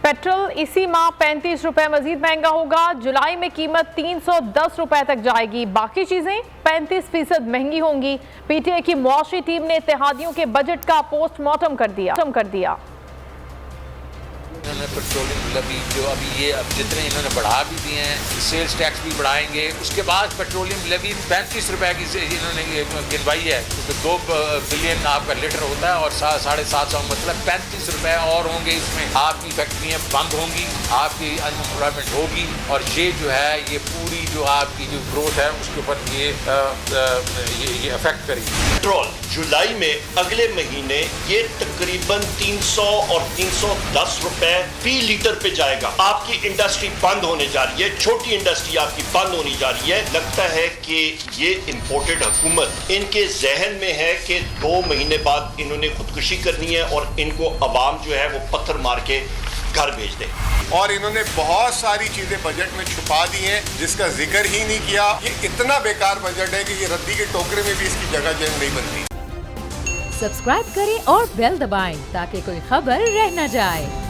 Petrol इसी माह 35 रुपए मजीद महंगा होगा। जुलाई में कीमत 310 रुपए तक जाएगी। बाकी चीजें 35% महंगी होंगी। पीटीआई की मुआशी टीम ने इत्तेहादियों के बजट का पोस्टमार्टम कर दिया। इन्होंने पेट्रोलियम लेवी जो अभी ये अब जितने इन्होंने बढ़ा भी दिए हैं, सेल्स टैक्स भी बढ़ाएंगे। उसके बाद पेट्रोलियम लेवी 35 रुपए की इन्होंने गिनवाई है, क्योंकि 2 बिलियन आपका लीटर होता है और 750 मतलब 35 रुपए और होंगे। इसमें आपकी फैक्ट्रियाँ बंद होंगी, आपकी अनएम्प्लॉयमेंट होगी और ये जो है ये पूरी जो आपकी जो ग्रोथ है उसके ऊपर ये अफेक्ट करेगी। पेट्रोल जुलाई में अगले महीने ये तकरीबन 300 और 310 रुपए फी लीटर पे जाएगा। आपकी इंडस्ट्री बंद होने जा रही है, छोटी इंडस्ट्री आपकी बंद होने जा रही है। लगता है कि ये इंपोर्टेड हुकूमत इनके जहन में है कि 2 महीने बाद इन्होंने खुदकुशी करनी है और इनको अवाम जो है वो पत्थर मार के घर भेज दे। और इन्होंने बहुत सारी चीजें बजट में छुपा दी हैं जिसका जिक्र ही नहीं किया। ये इतना बेकार बजट है कि ये रद्दी के टोकरे में भी इसकी जगह नहीं बनती। सब्सक्राइब करें और बेल दबाएं ताकि कोई खबर रह न जाए।